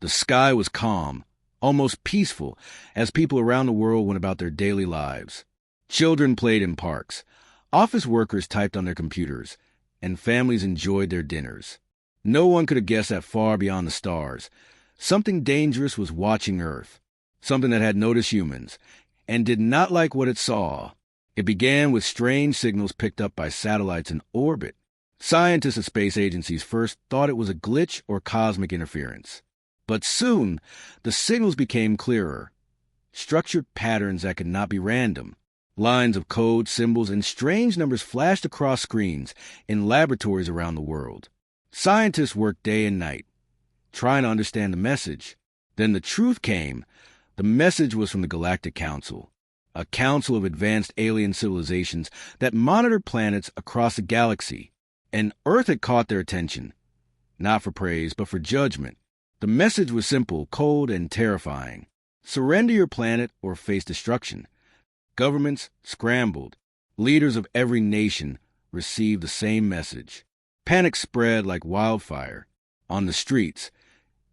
The sky was calm, almost peaceful, as people around the world went about their daily lives. Children played in parks, office workers typed on their computers, and families enjoyed their dinners. No one could have guessed that far beyond the stars, something dangerous was watching Earth, something that had noticed humans, and did not like what it saw. It began with strange signals picked up by satellites in orbit. Scientists at space agencies first thought it was a glitch or cosmic interference. But soon, the signals became clearer. Structured patterns that could not be random. Lines of code, symbols, and strange numbers flashed across screens in laboratories around the world. Scientists worked day and night, trying to understand the message. Then the truth came. The message was from the Galactic Council, a council of advanced alien civilizations that monitored planets across the galaxy. And Earth had caught their attention, not for praise, but for judgment. The message was simple, cold, and terrifying. Surrender your planet or face destruction. Governments scrambled. Leaders of every nation received the same message. Panic spread like wildfire. On the streets,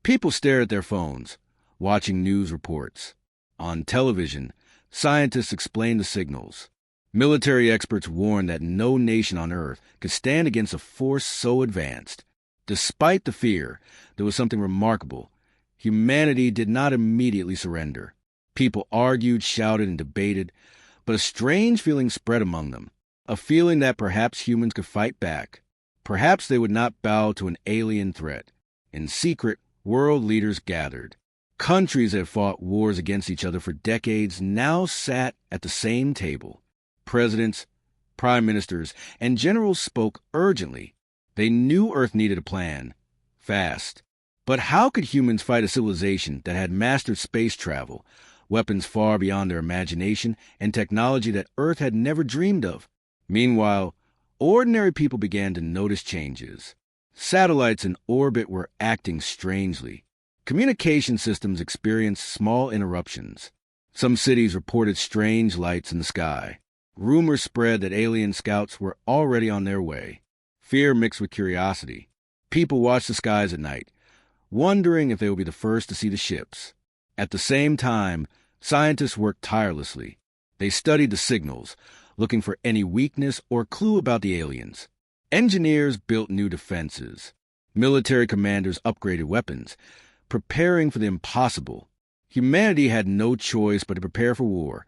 people stared at their phones, watching news reports. On television, scientists explained the signals. Military experts warned that no nation on Earth could stand against a force so advanced. Despite the fear, there was something remarkable. Humanity did not immediately surrender. People argued, shouted, and debated, but a strange feeling spread among them, a feeling that perhaps humans could fight back. Perhaps they would not bow to an alien threat. In secret, world leaders gathered. Countries that had fought wars against each other for decades now sat at the same table. Presidents, prime ministers, and generals spoke urgently. They knew Earth needed a plan, fast. But how could humans fight a civilization that had mastered space travel, weapons far beyond their imagination, and technology that Earth had never dreamed of? Meanwhile, ordinary people began to notice changes. Satellites in orbit were acting strangely. Communication systems experienced small interruptions. Some cities reported strange lights in the sky. Rumors spread that alien scouts were already on their way. Fear mixed with curiosity. People watched the skies at night, wondering if they would be the first to see the ships. At the same time, scientists worked tirelessly. They studied the signals, looking for any weakness or clue about the aliens. Engineers built new defenses. Military commanders upgraded weapons, preparing for the impossible. Humanity had no choice but to prepare for war,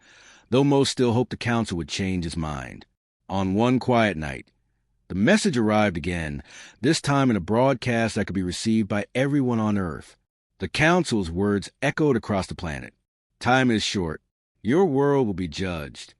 though most still hoped the Council would change its mind. On one quiet night, the message arrived again, this time in a broadcast that could be received by everyone on Earth. The Council's words echoed across the planet. Time is short. Your world will be judged.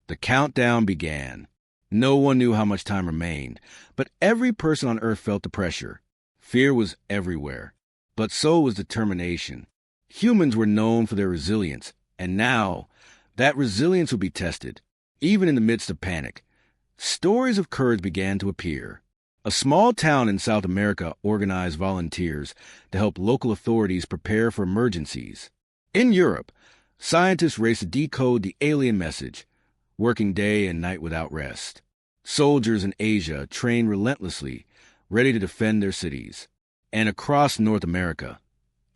The countdown began. No one knew how much time remained, but every person on Earth felt the pressure. Fear was everywhere, but so was determination. Humans were known for their resilience, and now that resilience would be tested, even in the midst of panic. Stories of courage began to appear. A small town in South America organized volunteers to help local authorities prepare for emergencies. In Europe, scientists raced to decode the alien message, working day and night without rest. Soldiers in Asia trained relentlessly, ready to defend their cities. And across North America,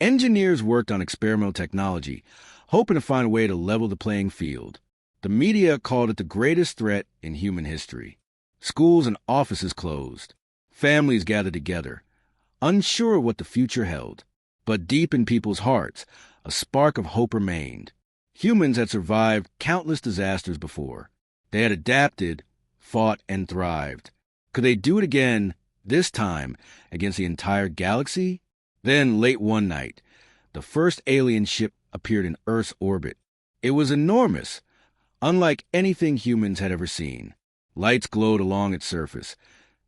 engineers worked on experimental technology, hoping to find a way to level the playing field. The media called it the greatest threat in human history. Schools and offices closed. Families gathered together, unsure of what the future held. But deep in people's hearts, a spark of hope remained. Humans had survived countless disasters before. They had adapted, fought, and thrived. Could they do it again, this time, against the entire galaxy? Then, late one night, the first alien ship appeared in Earth's orbit. It was enormous, unlike anything humans had ever seen. Lights glowed along its surface,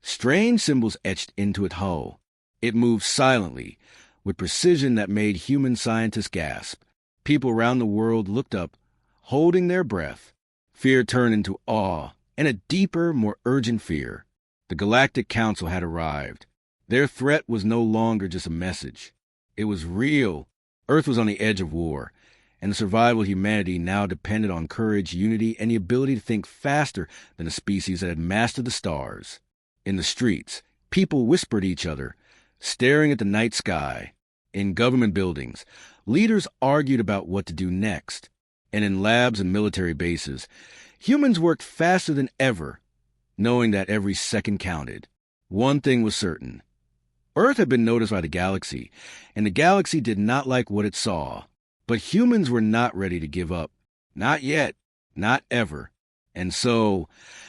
strange symbols etched into its hull. It moved silently, with precision that made human scientists gasp. People around the world looked up, holding their breath. Fear turned into awe, and a deeper, more urgent fear. The Galactic Council had arrived. Their threat was no longer just a message. It was real. Earth was on the edge of war, and the survival of humanity now depended on courage, unity, and the ability to think faster than a species that had mastered the stars. In the streets, people whispered to each other, staring at the night sky. In government buildings, leaders argued about what to do next. And in labs and military bases, humans worked faster than ever, knowing that every second counted. One thing was certain. Earth had been noticed by the galaxy, and the galaxy did not like what it saw. But humans were not ready to give up. Not yet. Not ever. And so,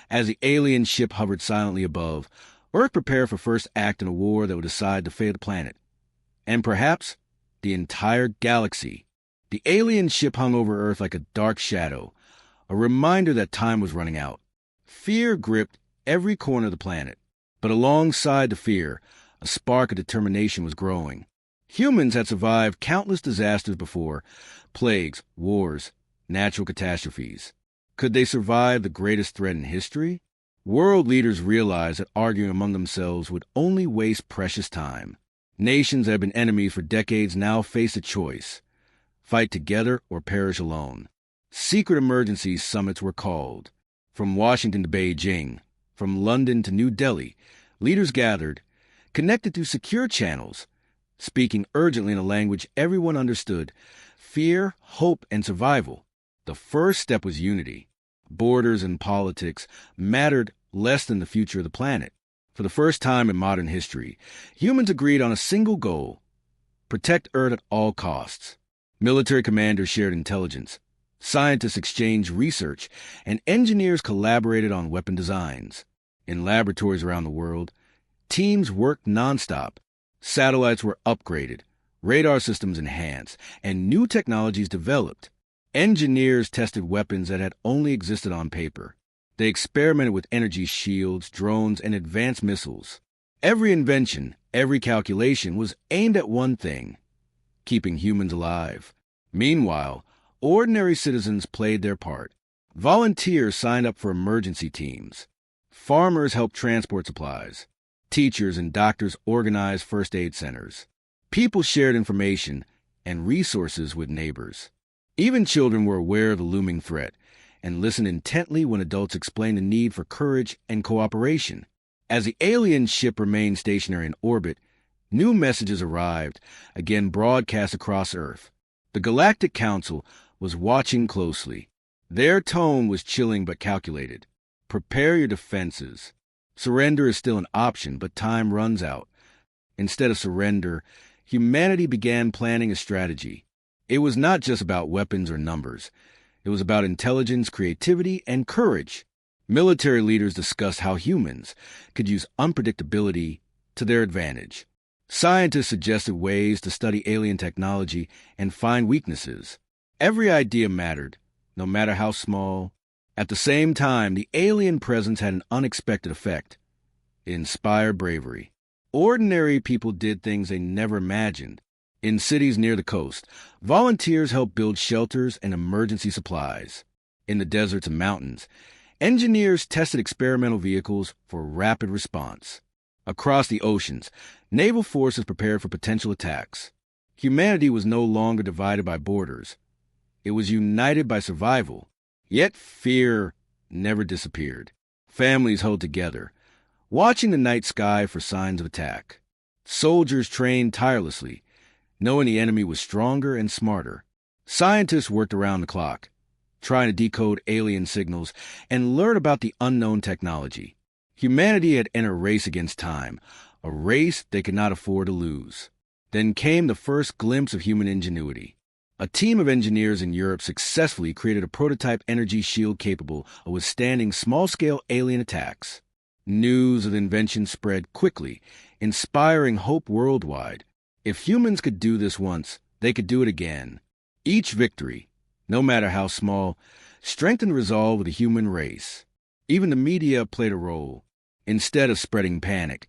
as the alien ship hovered silently above, Earth prepared for first act in a war that would decide the fate of the planet. And perhaps the entire galaxy. The alien ship hung over Earth like a dark shadow, a reminder that time was running out. Fear gripped every corner of the planet. But alongside the fear, a spark of determination was growing. Humans had survived countless disasters before, plagues, wars, natural catastrophes. Could they survive the greatest threat in history? World leaders realized that arguing among themselves would only waste precious time. Nations that had been enemies for decades now faced a choice: fight together or perish alone. Secret emergency summits were called. From Washington to Beijing, from London to New Delhi, leaders gathered, connected through secure channels, speaking urgently in a language everyone understood: fear, hope, and survival. The first step was unity. Borders and politics mattered less than the future of the planet. For the first time in modern history, humans agreed on a single goal: protect Earth at all costs. Military commanders shared intelligence. Scientists exchanged research, and engineers collaborated on weapon designs. In laboratories around the world, teams worked nonstop. Satellites were upgraded, radar systems enhanced, and new technologies developed. Engineers tested weapons that had only existed on paper. They experimented with energy shields, drones, and advanced missiles. Every invention, every calculation was aimed at one thing: keeping humans alive. Meanwhile, ordinary citizens played their part. Volunteers signed up for emergency teams. Farmers helped transport supplies. Teachers and doctors organized first aid centers. People shared information and resources with neighbors. Even children were aware of the looming threat and listened intently when adults explained the need for courage and cooperation. As the alien ship remained stationary in orbit, new messages arrived, again broadcast across Earth. The Galactic Council was watching closely. Their tone was chilling but calculated. Prepare your defenses. Surrender is still an option, but time runs out. Instead of surrender, humanity began planning a strategy. It was not just about weapons or numbers. It was about intelligence, creativity, and courage. Military leaders discussed how humans could use unpredictability to their advantage. Scientists suggested ways to study alien technology and find weaknesses. Every idea mattered, no matter how small. At the same time, the alien presence had an unexpected effect. It inspired bravery. Ordinary people did things they never imagined. In cities near the coast, volunteers helped build shelters and emergency supplies. In the deserts and mountains, engineers tested experimental vehicles for rapid response. Across the oceans, naval forces prepared for potential attacks. Humanity was no longer divided by borders. It was united by survival. Yet fear never disappeared. Families held together, watching the night sky for signs of attack. Soldiers trained tirelessly, knowing the enemy was stronger and smarter. Scientists worked around the clock, trying to decode alien signals and learn about the unknown technology. Humanity had entered a race against time, a race they could not afford to lose. Then came the first glimpse of human ingenuity. A team of engineers in Europe successfully created a prototype energy shield capable of withstanding small-scale alien attacks. News of the invention spread quickly, inspiring hope worldwide. If humans could do this once, they could do it again. Each victory, no matter how small, strengthened the resolve of the human race. Even the media played a role. Instead of spreading panic,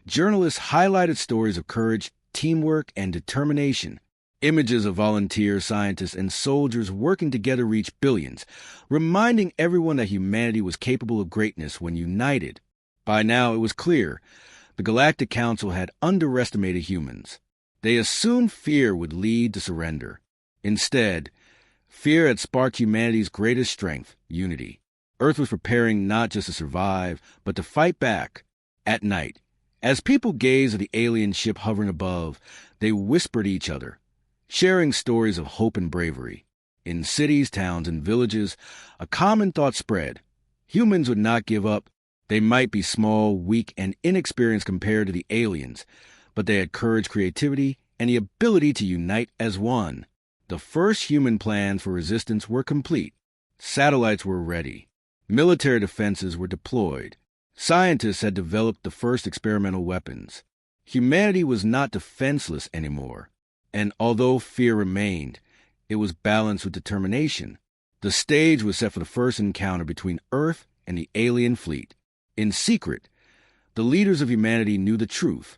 journalists highlighted stories of courage, teamwork, and determination. Images of volunteers, scientists, and soldiers working together reached billions, reminding everyone that humanity was capable of greatness when united. By now, it was clear the Galactic Council had underestimated humans. They assumed fear would lead to surrender. Instead, fear had sparked humanity's greatest strength, unity. Earth was preparing not just to survive, but to fight back. At night, As people gazed at the alien ship hovering above, they whispered to each other, sharing stories of hope and bravery. In cities, towns, and villages, a common thought spread. Humans would not give up. They might be small, weak, and inexperienced compared to the aliens, but they had courage, creativity, and the ability to unite as one. The first human plans for resistance were complete. Satellites were ready. Military defenses were deployed. Scientists had developed the first experimental weapons. Humanity was not defenseless anymore, and although fear remained, it was balanced with determination. The stage was set for the first encounter between Earth and the alien fleet. In secret, the leaders of humanity knew the truth.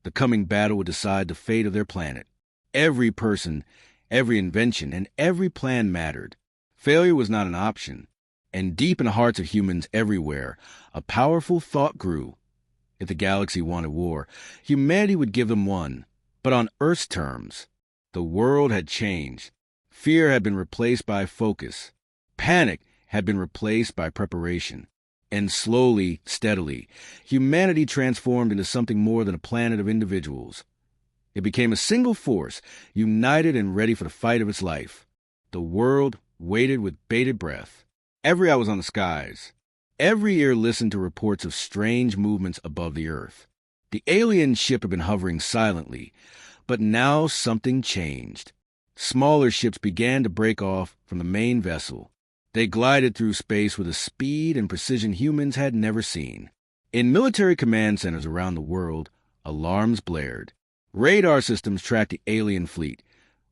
The coming battle would decide the fate of their planet. Every person, every invention, and every plan mattered. Failure was not an option. And deep in the hearts of humans everywhere, a powerful thought grew. If the galaxy wanted war, humanity would give them one. But on Earth's terms, the world had changed. Fear had been replaced by focus. Panic had been replaced by preparation. And slowly, steadily, humanity transformed into something more than a planet of individuals. It became a single force, united and ready for the fight of its life. The world waited with bated breath. Every eye was on the skies. Every ear listened to reports of strange movements above the earth. The alien ship had been hovering silently, but now something changed. Smaller ships began to break off from the main vessel. They glided through space with a speed and precision humans had never seen. In military command centers around the world, alarms blared. Radar systems tracked the alien fleet,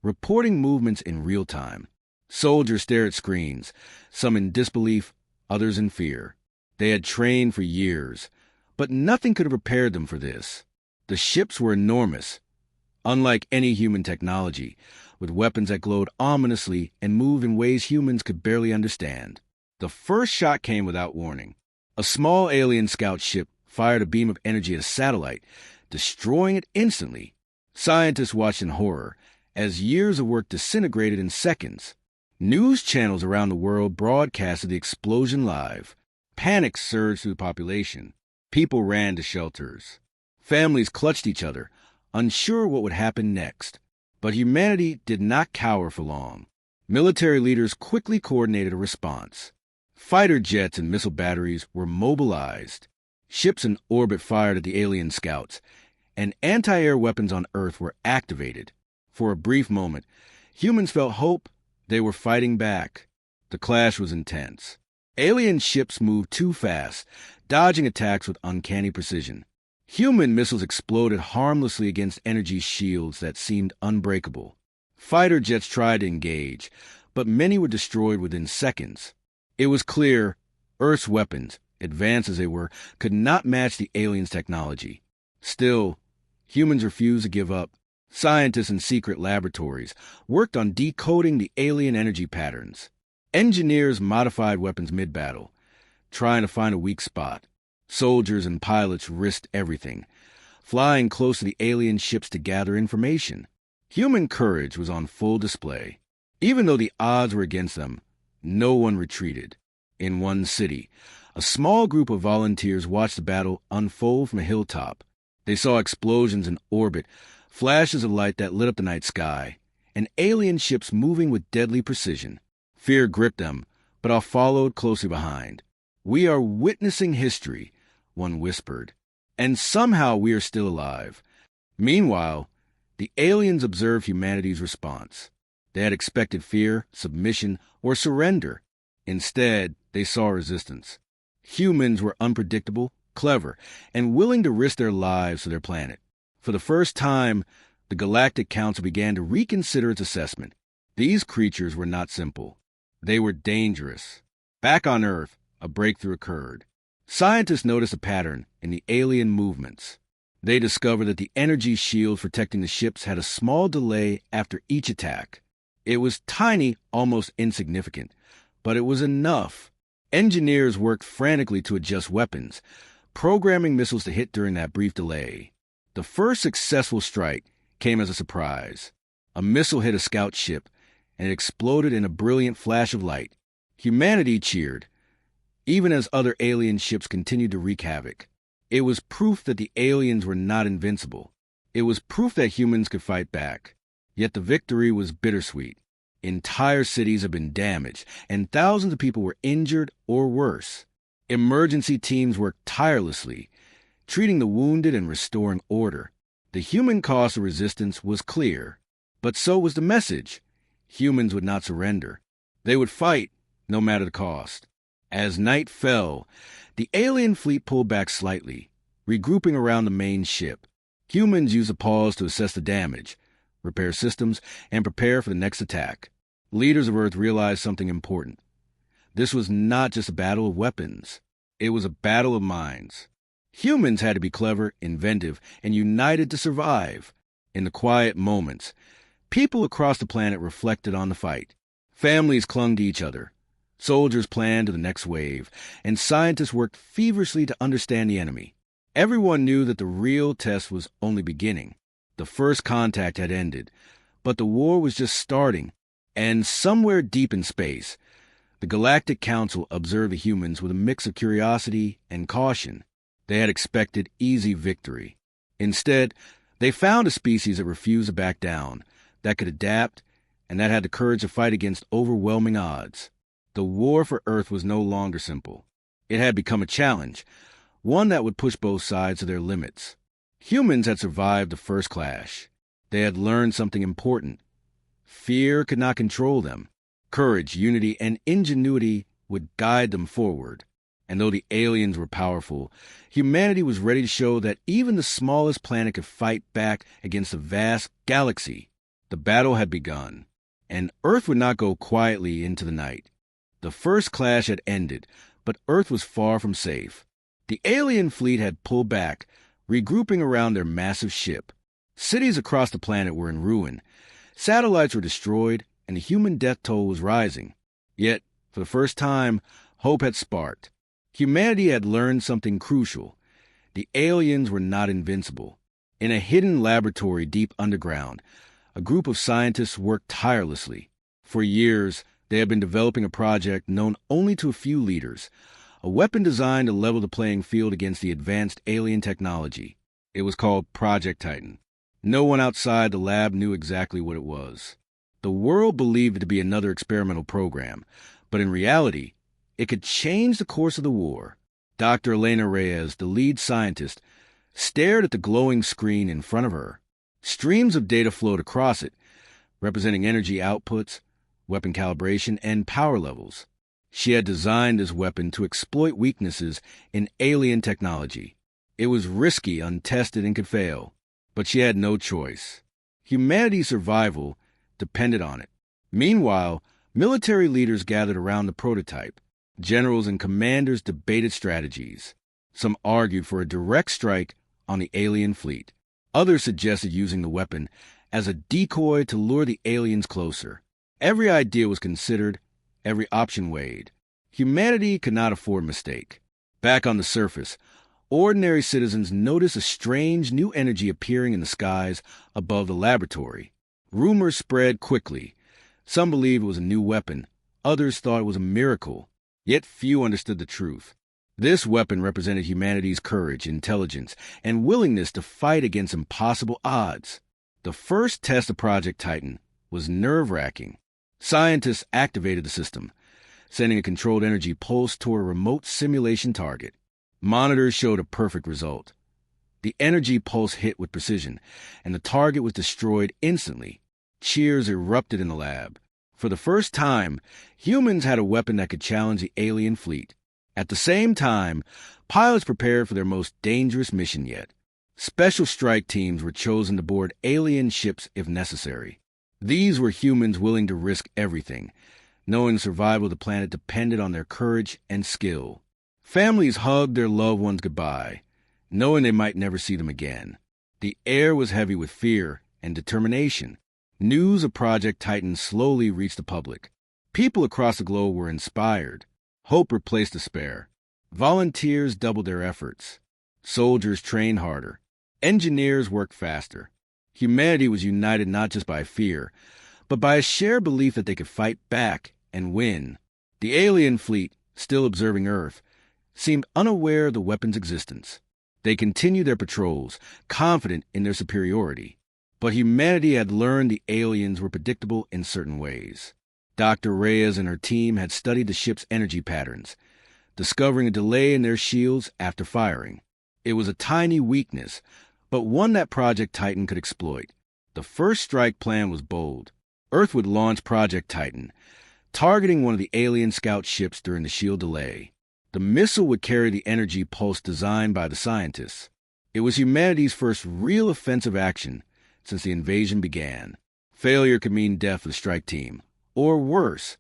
reporting movements in real time. Soldiers stared at screens, some in disbelief, others in fear. They had trained for years, but nothing could have prepared them for this. The ships were enormous, unlike any human technology, with weapons that glowed ominously and moved in ways humans could barely understand. The first shot came without warning. A small alien scout ship fired a beam of energy at a satellite, destroying it instantly. Scientists watched in horror as years of work disintegrated in seconds. News channels around the world broadcasted the explosion live. Panic surged through the population. People ran to shelters. Families clutched each other, unsure what would happen next. But humanity did not cower for long. Military leaders quickly coordinated a response. Fighter jets and missile batteries were mobilized. Ships in orbit fired at the alien scouts, and anti-air weapons on Earth were activated. For a brief moment, humans felt hope. They were fighting back. The clash was intense. Alien ships moved too fast, dodging attacks with uncanny precision. Human missiles exploded harmlessly against energy shields that seemed unbreakable. Fighter jets tried to engage, but many were destroyed within seconds. It was clear Earth's weapons, advanced as they were, could not match the aliens' technology. Still, humans refused to give up. Scientists in secret laboratories worked on decoding the alien energy patterns. Engineers modified weapons mid-battle, trying to find a weak spot. Soldiers and pilots risked everything, flying close to the alien ships to gather information. Human courage was on full display. Even though the odds were against them, no one retreated. In one city, a small group of volunteers watched the battle unfold from a hilltop. They saw explosions in orbit, flashes of light that lit up the night sky, and alien ships moving with deadly precision. Fear gripped them, but all followed closely behind. "We are witnessing history," one whispered, "and somehow we are still alive." Meanwhile, the aliens observed humanity's response. They had expected fear, submission, or surrender. Instead, they saw resistance. Humans were unpredictable, clever, and willing to risk their lives for their planet. For the first time, the Galactic Council began to reconsider its assessment. These creatures were not simple. They were dangerous. Back on Earth, a breakthrough occurred. Scientists noticed a pattern in the alien movements. They discovered that the energy shields protecting the ships had a small delay after each attack. It was tiny, almost insignificant, but it was enough. Engineers worked frantically to adjust weapons, programming missiles to hit during that brief delay. The first successful strike came as a surprise. A missile hit a scout ship, and it exploded in a brilliant flash of light. Humanity cheered, even as other alien ships continued to wreak havoc. It was proof that the aliens were not invincible. It was proof that humans could fight back. Yet the victory was bittersweet. Entire cities had been damaged, and thousands of people were injured or worse. Emergency teams worked tirelessly, treating the wounded and restoring order. The human cost of resistance was clear, but so was the message. Humans would not surrender. They would fight, no matter the cost. As night fell, the alien fleet pulled back slightly, regrouping around the main ship. Humans used a pause to assess the damage, repair systems, and prepare for the next attack. Leaders of Earth realized something important. This was not just a battle of weapons. It was a battle of minds. Humans had to be clever, inventive, and united to survive. In the quiet moments, people across the planet reflected on the fight. Families clung to each other. Soldiers planned to the next wave, and scientists worked feverishly to understand the enemy. Everyone knew that the real test was only beginning. The first contact had ended, but the war was just starting. And somewhere deep in space, the Galactic Council observed the humans with a mix of curiosity and caution. They had expected easy victory. Instead, they found a species that refused to back down, that could adapt, and that had the courage to fight against overwhelming odds. The war for Earth was no longer simple. It had become a challenge, one that would push both sides to their limits. Humans had survived the first clash. They had learned something important. Fear could not control them. Courage, unity, and ingenuity would guide them forward. And though the aliens were powerful, humanity was ready to show that even the smallest planet could fight back against a vast galaxy. The battle had begun, and Earth would not go quietly into the night. The first clash had ended, but Earth was far from safe. The alien fleet had pulled back, regrouping around their massive ship. Cities across the planet were in ruin. Satellites were destroyed, and the human death toll was rising. Yet, for the first time, hope had sparked. Humanity had learned something crucial. The aliens were not invincible. In a hidden laboratory deep underground, a group of scientists worked tirelessly. For years, they had been developing a project known only to a few leaders, a weapon designed to level the playing field against the advanced alien technology. It was called Project Titan. No one outside the lab knew exactly what it was. The world believed it to be another experimental program, but in reality, it could change the course of the war. Dr. Elena Reyes, the lead scientist, stared at the glowing screen in front of her. Streams of data flowed across it, representing energy outputs, weapon calibration, and power levels. She had designed this weapon to exploit weaknesses in alien technology. It was risky, untested, and could fail. But she had no choice. Humanity's survival depended on it. Meanwhile, military leaders gathered around the prototype. Generals and commanders debated strategies. Some argued for a direct strike on the alien fleet. Others suggested using the weapon as a decoy to lure the aliens closer. Every idea was considered, every option weighed. Humanity could not afford mistake. Back on the surface, ordinary citizens noticed a strange new energy appearing in the skies above the laboratory. Rumors spread quickly. Some believed it was a new weapon. Others thought it was a miracle. Yet few understood the truth. This weapon represented humanity's courage, intelligence, and willingness to fight against impossible odds. The first test of Project Titan was nerve-wracking. Scientists activated the system, sending a controlled energy pulse toward a remote simulation target. Monitors showed a perfect result. The energy pulse hit with precision, and the target was destroyed instantly. Cheers erupted in the lab. For the first time, humans had a weapon that could challenge the alien fleet. At the same time, pilots prepared for their most dangerous mission yet. Special strike teams were chosen to board alien ships if necessary. These were humans willing to risk everything, knowing the survival of the planet depended on their courage and skill. Families hugged their loved ones goodbye, knowing they might never see them again. The air was heavy with fear and determination. News of Project Titan slowly reached the public. People across the globe were inspired. Hope replaced despair. Volunteers doubled their efforts. Soldiers trained harder. Engineers worked faster. Humanity was united not just by fear, but by a shared belief that they could fight back and win. The alien fleet, still observing Earth, seemed unaware of the weapon's existence. They continued their patrols, confident in their superiority. But humanity had learned the aliens were predictable in certain ways. Dr. Reyes and her team had studied the ship's energy patterns, discovering a delay in their shields after firing. It was a tiny weakness, but one that Project Titan could exploit. The first strike plan was bold. Earth would launch Project Titan, targeting one of the alien scout ships during the shield delay. The missile would carry the energy pulse designed by the scientists. It was humanity's first real offensive action since the invasion began. Failure could mean death for the strike team, or worse,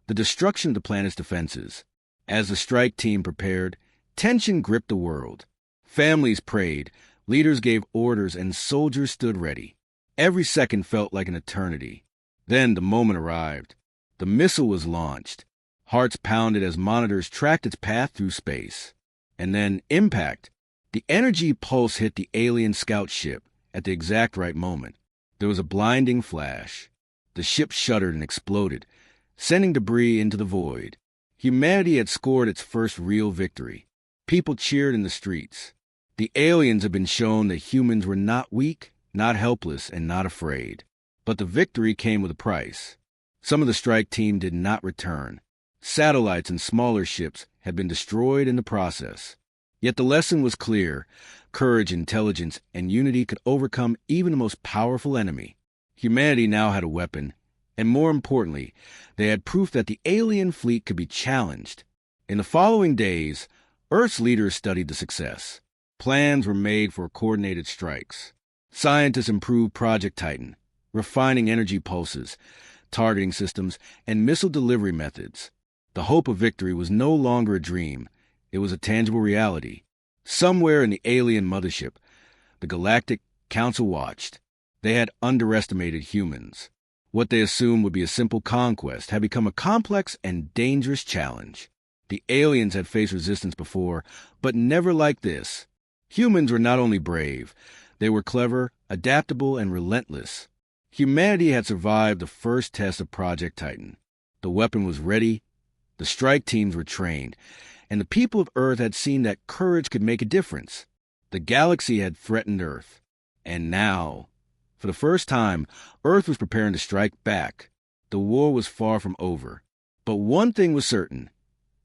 the destruction of the planet's defenses. As the strike team prepared, tension gripped the world. Families prayed, leaders gave orders, and soldiers stood ready. Every second felt like an eternity. Then the moment arrived. The missile was launched. Hearts pounded as monitors tracked its path through space. And then impact. The energy pulse hit the alien scout ship at the exact right moment. There was a blinding flash. The ship shuddered and exploded, sending debris into the void. Humanity had scored its first real victory. People cheered in the streets. The aliens had been shown that humans were not weak, not helpless, and not afraid. But the victory came with a price. Some of the strike team did not return. Satellites and smaller ships had been destroyed in the process. Yet the lesson was clear. Courage, intelligence, and unity could overcome even the most powerful enemy. Humanity now had a weapon, and more importantly, they had proof that the alien fleet could be challenged. In the following days, Earth's leaders studied the success. Plans were made for coordinated strikes. Scientists improved Project Titan, refining energy pulses, targeting systems, and missile delivery methods. The hope of victory was no longer a dream. It was a tangible reality. Somewhere in the alien mothership, the Galactic Council watched. They had underestimated humans. What they assumed would be a simple conquest had become a complex and dangerous challenge. The aliens had faced resistance before, but never like this. Humans were not only brave, they were clever, adaptable, and relentless. Humanity had survived the first test of Project Titan. The weapon was ready, the strike teams were trained, and the people of Earth had seen that courage could make a difference. The galaxy had threatened Earth. And now, for the first time, Earth was preparing to strike back. The war was far from over. But one thing was certain.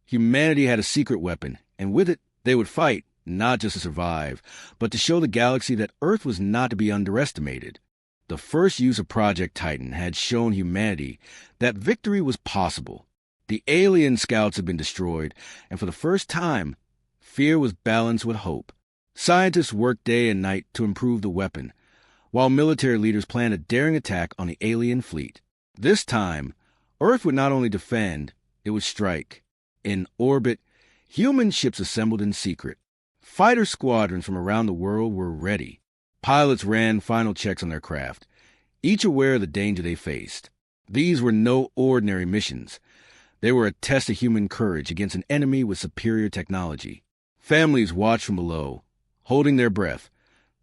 Humanity had a secret weapon, and with it, they would fight, not just to survive, but to show the galaxy that Earth was not to be underestimated. The first use of Project Titan had shown humanity that victory was possible. The alien scouts had been destroyed, and for the first time, fear was balanced with hope. Scientists worked day and night to improve the weapon, while military leaders planned a daring attack on the alien fleet. This time, Earth would not only defend, it would strike. In orbit, human ships assembled in secret. Fighter squadrons from around the world were ready. Pilots ran final checks on their craft, each aware of the danger they faced. These were no ordinary missions. They were a test of human courage against an enemy with superior technology. Families watched from below, holding their breath,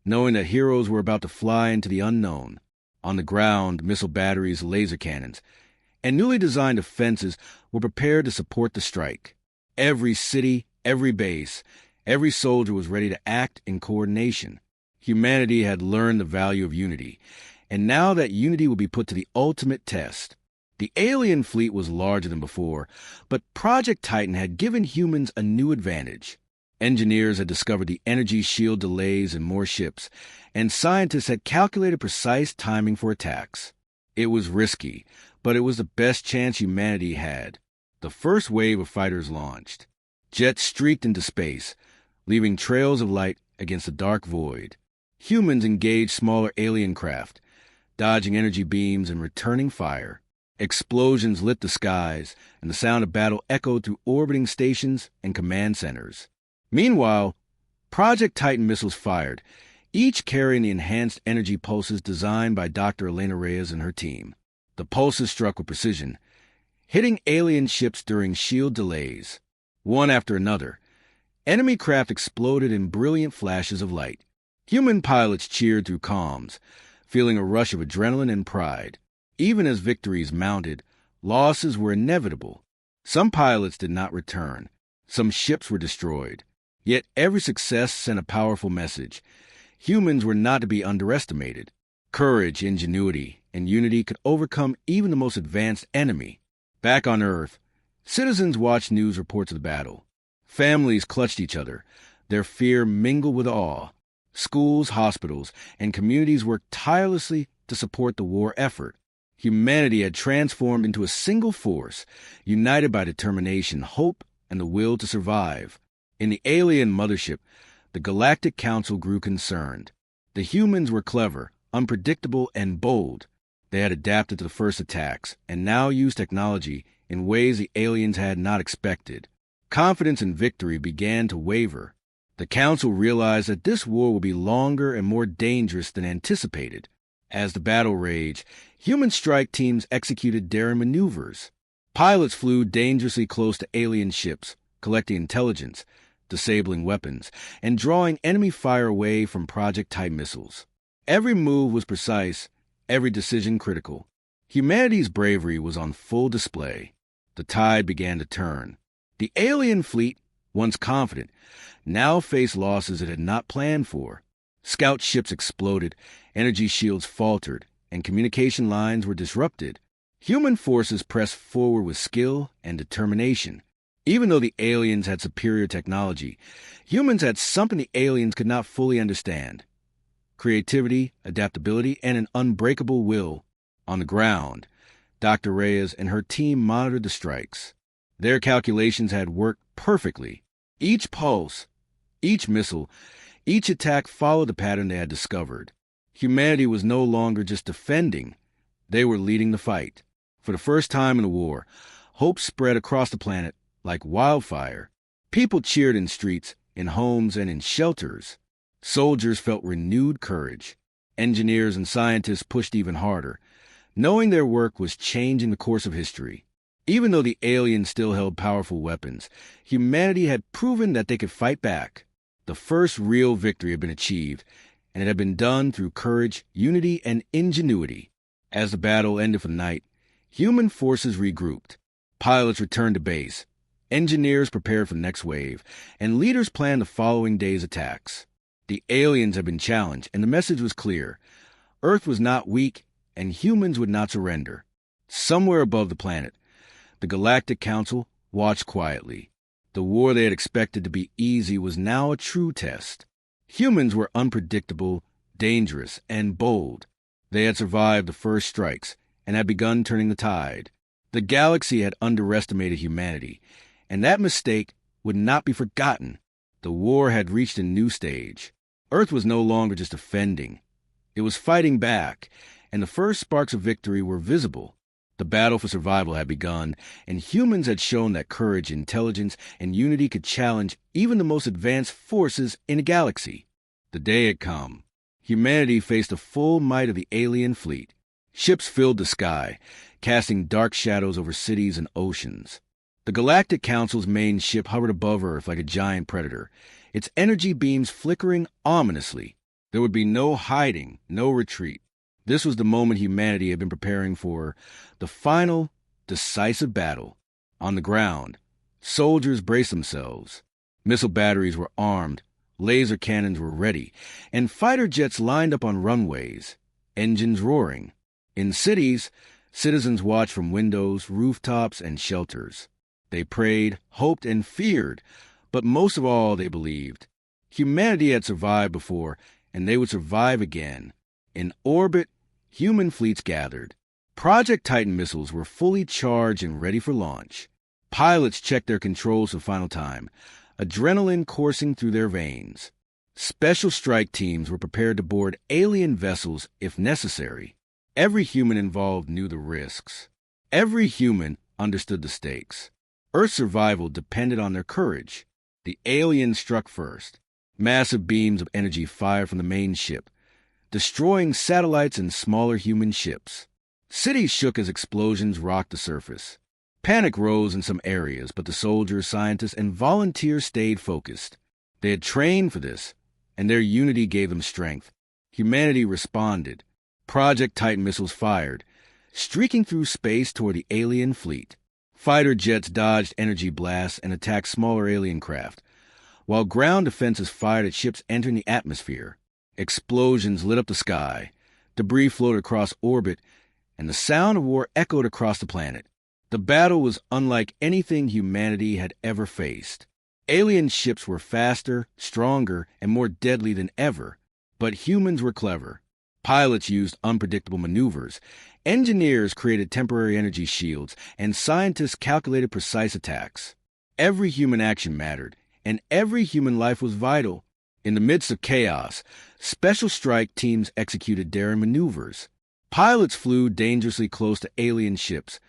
knowing that heroes were about to fly into the unknown. On the ground, missile batteries, laser cannons, and newly designed defenses were prepared to support the strike. Every city, every base, every soldier was ready to act in coordination. Humanity had learned the value of unity, and now that unity would be put to the ultimate test. The alien fleet was larger than before, but Project Titan had given humans a new advantage. Engineers had discovered the energy shield delays in more ships, and scientists had calculated precise timing for attacks. It was risky, but it was the best chance humanity had. The first wave of fighters launched. Jets streaked into space, leaving trails of light against the dark void. Humans engaged smaller alien craft, dodging energy beams and returning fire. Explosions lit the skies, and the sound of battle echoed through orbiting stations and command centers. Meanwhile, Project Titan missiles fired, each carrying the enhanced energy pulses designed by Dr. Elena Reyes and her team. The pulses struck with precision, hitting alien ships during shield delays. One after another, enemy craft exploded in brilliant flashes of light. Human pilots cheered through comms, feeling a rush of adrenaline and pride. Even as victories mounted, losses were inevitable. Some pilots did not return. Some ships were destroyed. Yet every success sent a powerful message. Humans were not to be underestimated. Courage, ingenuity, and unity could overcome even the most advanced enemy. Back on Earth, citizens watched news reports of the battle. Families clutched each other, their fear mingled with awe. Schools, hospitals, and communities worked tirelessly to support the war effort. Humanity had transformed into a single force, united by determination, hope, and the will to survive. In the alien mothership, the Galactic Council grew concerned. The humans were clever, unpredictable, and bold. They had adapted to the first attacks, and now used technology in ways the aliens had not expected. Confidence in victory began to waver. The Council realized that this war would be longer and more dangerous than anticipated. As the battle raged, human strike teams executed daring maneuvers. Pilots flew dangerously close to alien ships, collecting intelligence, disabling weapons, and drawing enemy fire away from Project Titan missiles. Every move was precise, every decision critical. Humanity's bravery was on full display. The tide began to turn. The alien fleet, once confident, now faced losses it had not planned for. Scout ships exploded, energy shields faltered, and communication lines were disrupted. Human forces pressed forward with skill and determination. Even though the aliens had superior technology, humans had something the aliens could not fully understand: creativity, adaptability, and an unbreakable will. On the ground, Dr. Reyes and her team monitored the strikes. Their calculations had worked perfectly. Each pulse, each missile, each attack followed the pattern they had discovered. Humanity was no longer just defending. They were leading the fight. For the first time in the war, hope spread across the planet like wildfire. People cheered in streets, in homes, and in shelters. Soldiers felt renewed courage. Engineers and scientists pushed even harder, knowing their work was changing the course of history. Even though the aliens still held powerful weapons, humanity had proven that they could fight back. The first real victory had been achieved, and it had been done through courage, unity, and ingenuity. As the battle ended for the night, human forces regrouped. Pilots returned to base. Engineers prepared for the next wave, and leaders planned the following day's attacks. The aliens had been challenged, and the message was clear. Earth was not weak, and humans would not surrender. Somewhere above the planet, the Galactic Council watched quietly. The war they had expected to be easy was now a true test. Humans were unpredictable, dangerous, and bold. They had survived the first strikes and had begun turning the tide. The galaxy had underestimated humanity, and that mistake would not be forgotten. The war had reached a new stage. Earth was no longer just defending. It was fighting back, and the first sparks of victory were visible. The battle for survival had begun, and humans had shown that courage, intelligence, and unity could challenge even the most advanced forces in the galaxy. The day had come. Humanity faced the full might of the alien fleet. Ships filled the sky, casting dark shadows over cities and oceans. The Galactic Council's main ship hovered above Earth like a giant predator, its energy beams flickering ominously. There would be no hiding, no retreat. This was the moment humanity had been preparing for, the final, decisive battle. On the ground, soldiers braced themselves. Missile batteries were armed, laser cannons were ready, and fighter jets lined up on runways, engines roaring. In cities, citizens watched from windows, rooftops, and shelters. They prayed, hoped, and feared, but most of all they believed. Humanity had survived before, and they would survive again. In orbit, human fleets gathered. Project Titan missiles were fully charged and ready for launch. Pilots checked their controls for the final time, adrenaline coursing through their veins. Special strike teams were prepared to board alien vessels if necessary. Every human involved knew the risks. Every human understood the stakes. Earth's survival depended on their courage. The aliens struck first. Massive beams of energy fired from the main ship, destroying satellites and smaller human ships. Cities shook as explosions rocked the surface. Panic rose in some areas, but the soldiers, scientists, and volunteers stayed focused. They had trained for this, and their unity gave them strength. Humanity responded. Project Titan missiles fired, streaking through space toward the alien fleet. Fighter jets dodged energy blasts and attacked smaller alien craft. while ground defenses fired at ships entering the atmosphere. Explosions lit up the sky, debris floated across orbit, and the sound of war echoed across the planet. The battle was unlike anything humanity had ever faced. Alien ships were faster, stronger, and more deadly than ever, but humans were clever. Pilots used unpredictable maneuvers, engineers created temporary energy shields, and scientists calculated precise attacks. Every human action mattered, and every human life was vital. In the midst of chaos, special strike teams executed daring maneuvers. Pilots flew dangerously close to alien ships,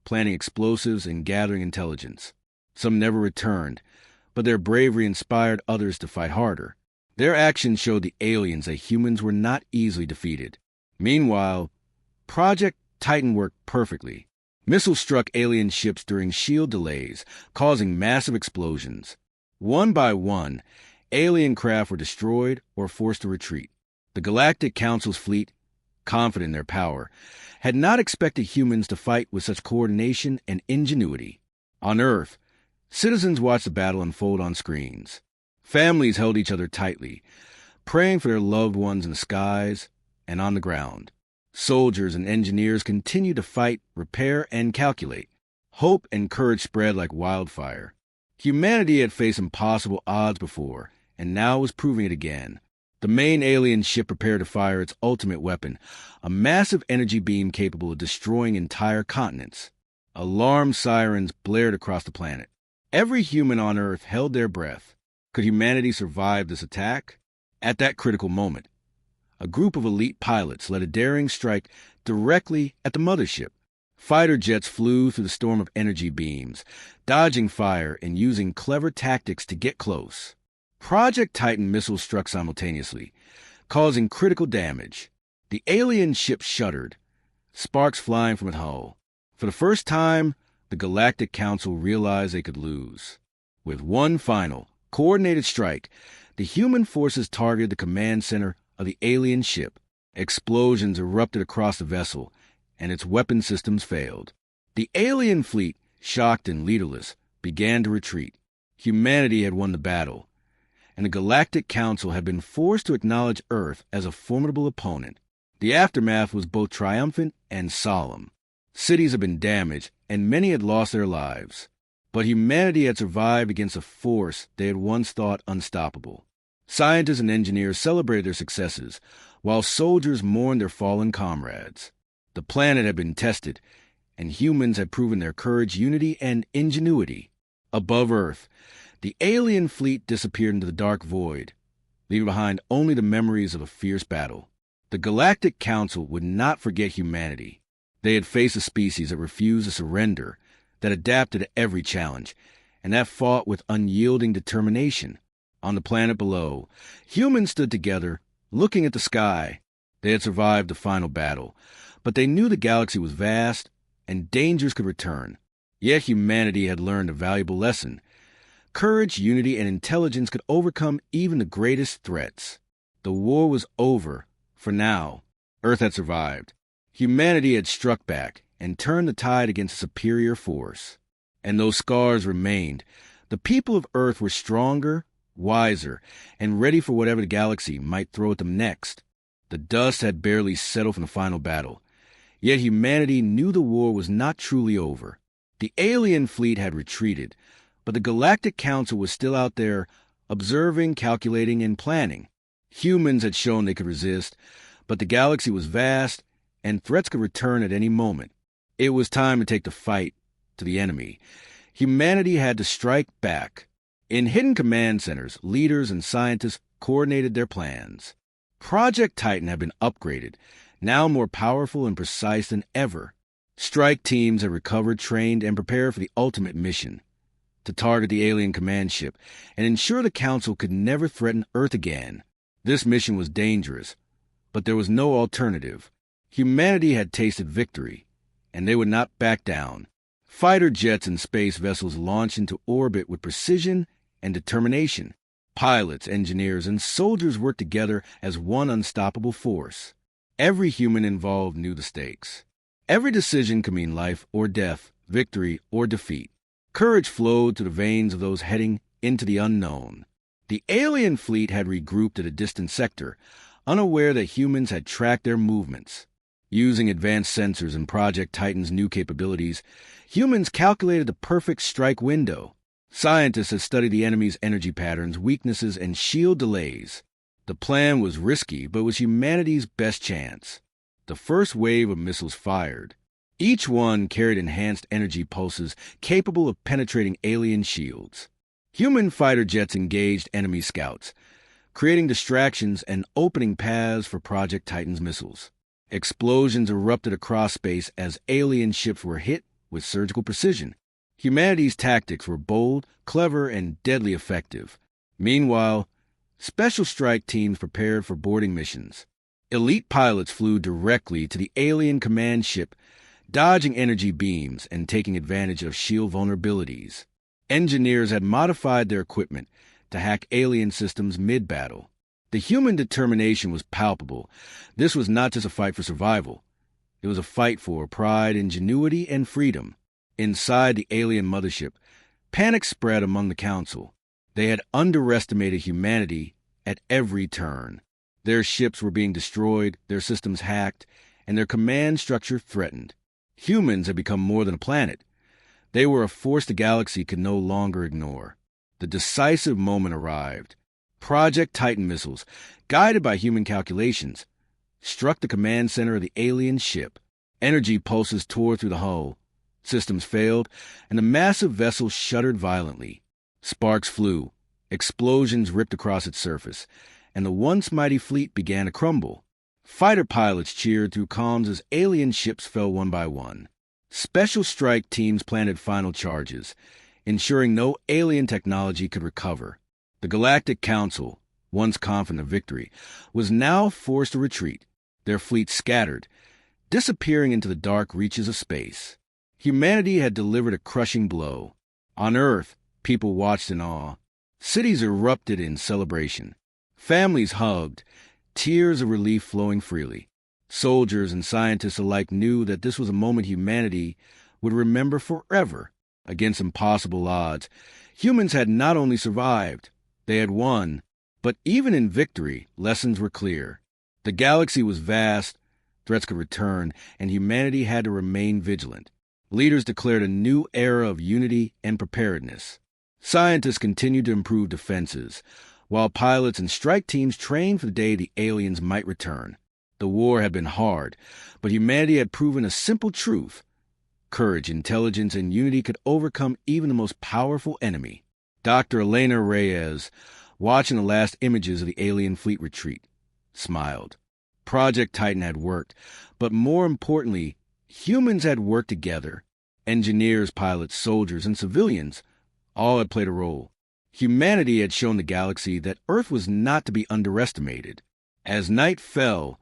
planting explosives and gathering intelligence. Some never returned, but their bravery inspired others to fight harder. Their actions showed the aliens that humans were not easily defeated. Meanwhile, Project Titan worked perfectly. Missiles struck alien ships during shield delays, causing massive explosions. One by one, alien craft were destroyed or forced to retreat. The Galactic Council's fleet, confident in their power, had not expected humans to fight with such coordination and ingenuity. On Earth, citizens watched the battle unfold on screens. Families held each other tightly, praying for their loved ones in the skies and on the ground. Soldiers and engineers continued to fight, repair, and calculate. Hope and courage spread like wildfire. Humanity had faced impossible odds before, and now was proving it again. The main alien ship prepared to fire its ultimate weapon, a massive energy beam capable of destroying entire continents. Alarm sirens blared across the planet. Every human on Earth held their breath. Could humanity survive this attack? At that critical moment, a group of elite pilots led a daring strike directly at the mothership. Fighter jets flew through the storm of energy beams, dodging fire and using clever tactics to get close. Project Titan missiles struck simultaneously, causing critical damage. The alien ship shuddered, sparks flying from its hull. For the first time, the Galactic Council realized they could lose. With one final, coordinated strike, the human forces targeted the command center of the alien ship. Explosions erupted across the vessel, and its weapon systems failed. The alien fleet, shocked and leaderless, began to retreat. Humanity had won the battle, and the Galactic Council had been forced to acknowledge Earth as a formidable opponent. The aftermath was both triumphant and solemn. Cities had been damaged, and many had lost their lives. But humanity had survived against a force they had once thought unstoppable. Scientists and engineers celebrated their successes, while soldiers mourned their fallen comrades. The planet had been tested, and humans had proven their courage, unity, and ingenuity. Above Earth, the alien fleet disappeared into the dark void, leaving behind only the memories of a fierce battle. The Galactic Council would not forget humanity. They had faced a species that refused to surrender, that adapted to every challenge, and that fought with unyielding determination. On the planet below, humans stood together, looking at the sky. They had survived the final battle, but they knew the galaxy was vast, and dangers could return. Yet humanity had learned a valuable lesson. Courage, unity, and intelligence could overcome even the greatest threats. The war was over, for now. Earth had survived. Humanity had struck back and turned the tide against a superior force. And those scars remained. The people of Earth were stronger, wiser, and ready for whatever the galaxy might throw at them next. The dust had barely settled from the final battle. Yet humanity knew the war was not truly over. The alien fleet had retreated, but the Galactic Council was still out there, observing, calculating, and planning. Humans had shown they could resist, but the galaxy was vast, and threats could return at any moment. It was time to take the fight to the enemy. Humanity had to strike back. In hidden command centers, leaders and scientists coordinated their plans. Project Titan had been upgraded, now more powerful and precise than ever. Strike teams had recovered, trained, and prepared for the ultimate mission, to target the alien command ship and ensure the Council could never threaten Earth again. This mission was dangerous, but there was no alternative. Humanity had tasted victory, and they would not back down. Fighter jets and space vessels launched into orbit with precision and determination. Pilots, engineers, and soldiers worked together as one unstoppable force. Every human involved knew the stakes. Every decision could mean life or death, victory or defeat. Courage flowed through the veins of those heading into the unknown. The alien fleet had regrouped at a distant sector, unaware that humans had tracked their movements. Using advanced sensors and Project Titan's new capabilities, humans calculated the perfect strike window. Scientists had studied the enemy's energy patterns, weaknesses, and shield delays. The plan was risky, but was humanity's best chance. The first wave of missiles fired. Each one carried enhanced energy pulses capable of penetrating alien shields. Human fighter jets engaged enemy scouts, creating distractions and opening paths for Project Titan's missiles. Explosions erupted across space as alien ships were hit with surgical precision. Humanity's tactics were bold, clever, and deadly effective. Meanwhile, special strike teams prepared for boarding missions. Elite pilots flew directly to the alien command ship, dodging energy beams and taking advantage of shield vulnerabilities. Engineers had modified their equipment to hack alien systems mid-battle. The human determination was palpable. This was not just a fight for survival. It was a fight for pride, ingenuity, and freedom. Inside the alien mothership, panic spread among the Council. They had underestimated humanity at every turn. Their ships were being destroyed, their systems hacked, and their command structure threatened. Humans had become more than a planet. They were a force the galaxy could no longer ignore. The decisive moment arrived. Project Titan missiles, guided by human calculations, struck the command center of the alien ship. Energy pulses tore through the hull. Systems failed, and the massive vessel shuddered violently. Sparks flew. Explosions ripped across its surface, and the once mighty fleet began to crumble. Fighter pilots cheered through calms as alien ships fell one by one. Special strike teams planted final charges, ensuring no alien technology could recover. The Galactic Council, once confident of victory, was now forced to retreat, their fleet scattered, disappearing into the dark reaches of space. Humanity had delivered a crushing blow. On Earth, people watched in awe. Cities erupted in celebration. Families hugged, tears of relief flowing freely. Soldiers and scientists alike knew that this was a moment humanity would remember forever. Against impossible odds, humans had not only survived, they had won. But even in victory, lessons were clear. The galaxy was vast, threats could return, and humanity had to remain vigilant. Leaders declared a new era of unity and preparedness. Scientists continued to improve defenses, while pilots and strike teams trained for the day the aliens might return. The war had been hard, but humanity had proven a simple truth. Courage, intelligence, and unity could overcome even the most powerful enemy. Dr. Elena Reyes, watching the last images of the alien fleet retreat, smiled. Project Titan had worked, but more importantly, humans had worked together. Engineers, pilots, soldiers, and civilians all had played a role. Humanity had shown the galaxy that Earth was not to be underestimated. As night fell,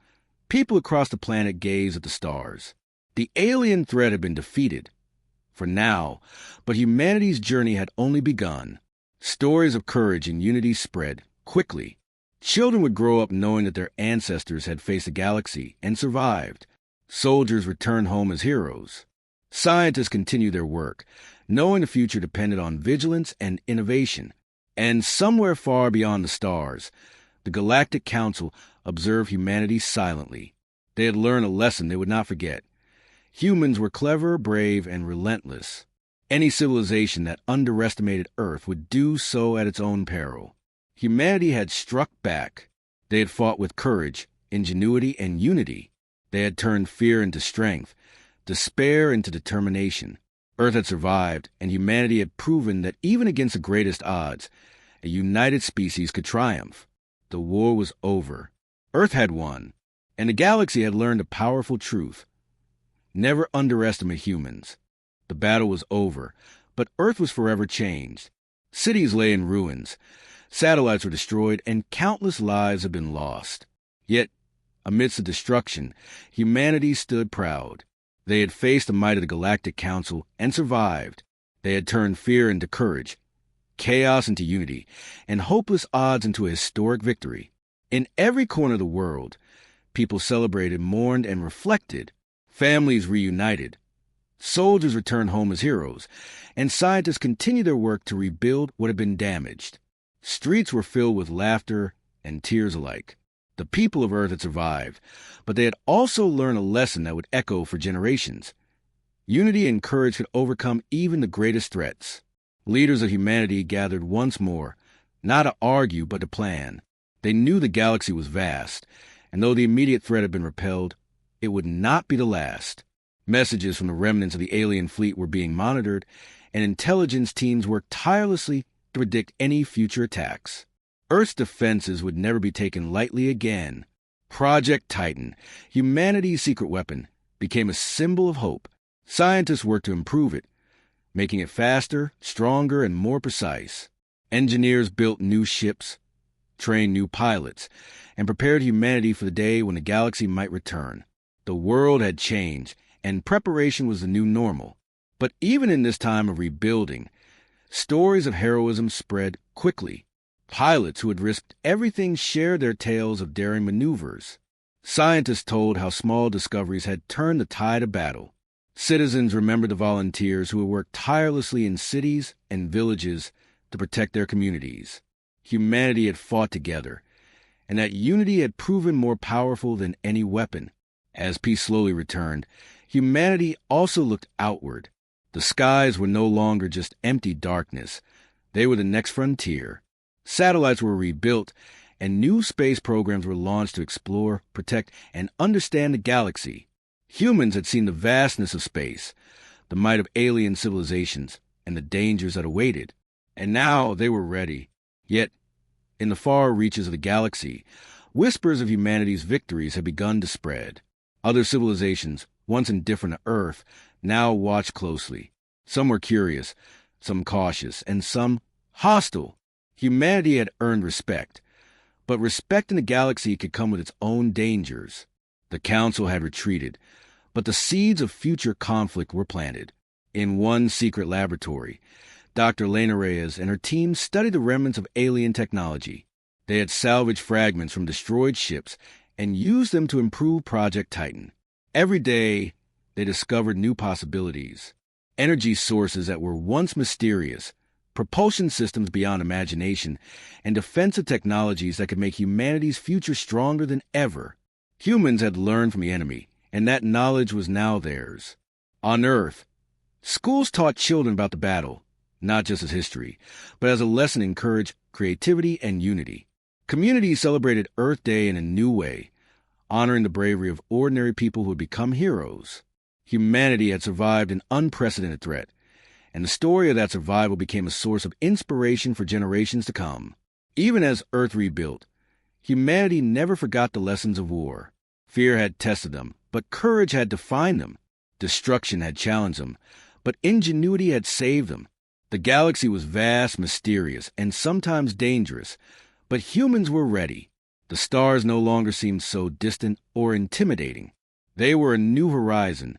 people across the planet gazed at the stars. The alien threat had been defeated, for now, but humanity's journey had only begun. Stories of courage and unity spread quickly. Children would grow up knowing that their ancestors had faced the galaxy and survived. Soldiers returned home as heroes. Scientists continued their work, knowing the future depended on vigilance and innovation. And somewhere far beyond the stars, the Galactic Council observed humanity silently. They had learned a lesson they would not forget. Humans were clever, brave, and relentless. Any civilization that underestimated Earth would do so at its own peril. Humanity had struck back. They had fought with courage, ingenuity, and unity. They had turned fear into strength, despair into determination. Earth had survived, and humanity had proven that even against the greatest odds, a united species could triumph. The war was over. Earth had won, and the galaxy had learned a powerful truth. Never underestimate humans. The battle was over, but Earth was forever changed. Cities lay in ruins, satellites were destroyed, and countless lives had been lost. Yet, amidst the destruction, humanity stood proud. They had faced the might of the Galactic Council and survived. They had turned fear into courage, chaos into unity, and hopeless odds into a historic victory. In every corner of the world, people celebrated, mourned, and reflected. Families reunited. Soldiers returned home as heroes, and scientists continued their work to rebuild what had been damaged. Streets were filled with laughter and tears alike. The people of Earth had survived, but they had also learned a lesson that would echo for generations. Unity and courage could overcome even the greatest threats. Leaders of humanity gathered once more, not to argue but to plan. They knew the galaxy was vast, and though the immediate threat had been repelled, it would not be the last. Messages from the remnants of the alien fleet were being monitored, and intelligence teams worked tirelessly to predict any future attacks. Earth's defenses would never be taken lightly again. Project Titan, humanity's secret weapon, became a symbol of hope. Scientists worked to improve it, making it faster, stronger, and more precise. Engineers built new ships, trained new pilots, and prepared humanity for the day when the galaxy might return. The world had changed, and preparation was the new normal. But even in this time of rebuilding, stories of heroism spread quickly. Pilots who had risked everything shared their tales of daring maneuvers. Scientists told how small discoveries had turned the tide of battle. Citizens remembered the volunteers who had worked tirelessly in cities and villages to protect their communities. Humanity had fought together, and that unity had proven more powerful than any weapon. As peace slowly returned, humanity also looked outward. The skies were no longer just empty darkness. They were the next frontier. Satellites were rebuilt, and new space programs were launched to explore, protect, and understand the galaxy. Humans had seen the vastness of space, the might of alien civilizations, and the dangers that awaited. And now they were ready. Yet, in the far reaches of the galaxy, whispers of humanity's victories had begun to spread. Other civilizations, once indifferent to Earth, now watched closely. Some were curious, some cautious, and some hostile. Humanity had earned respect, but respect in the galaxy could come with its own dangers. The Council had retreated, but the seeds of future conflict were planted. In one secret laboratory, Dr. Lena Reyes and her team studied the remnants of alien technology. They had salvaged fragments from destroyed ships and used them to improve Project Titan. Every day, they discovered new possibilities. Energy sources that were once mysterious, propulsion systems beyond imagination, and defensive technologies that could make humanity's future stronger than ever. Humans had learned from the enemy, and that knowledge was now theirs. On Earth, schools taught children about the battle, not just as history, but as a lesson in courage, creativity, and unity. Communities celebrated Earth Day in a new way, honoring the bravery of ordinary people who had become heroes. Humanity had survived an unprecedented threat, and the story of that survival became a source of inspiration for generations to come. Even as Earth rebuilt, humanity never forgot the lessons of war. Fear had tested them, but courage had defined them. Destruction had challenged them, but ingenuity had saved them. The galaxy was vast, mysterious, and sometimes dangerous, but humans were ready. The stars no longer seemed so distant or intimidating. They were a new horizon,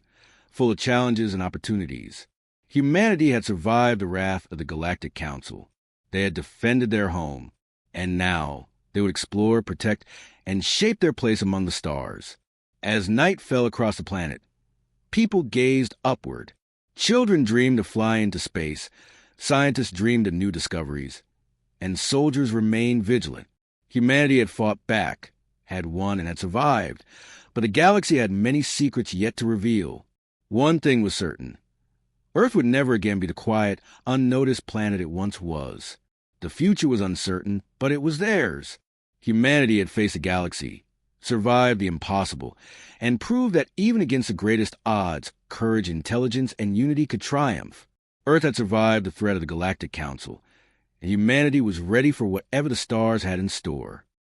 full of challenges and opportunities. Humanity had survived the wrath of the Galactic Council. They had defended their home, and now they would explore, protect, and shape their place among the stars. As night fell across the planet, people gazed upward. Children dreamed of flying into space, scientists dreamed of new discoveries, and soldiers remained vigilant. Humanity had fought back, had won, and had survived, but the galaxy had many secrets yet to reveal. One thing was certain. Earth would never again be the quiet, unnoticed planet it once was. The future was uncertain, but it was theirs. Humanity had faced the galaxy, survived the impossible, and proved that even against the greatest odds, courage, intelligence, and unity could triumph. Earth had survived the threat of the Galactic Council, and humanity was ready for whatever the stars had in store.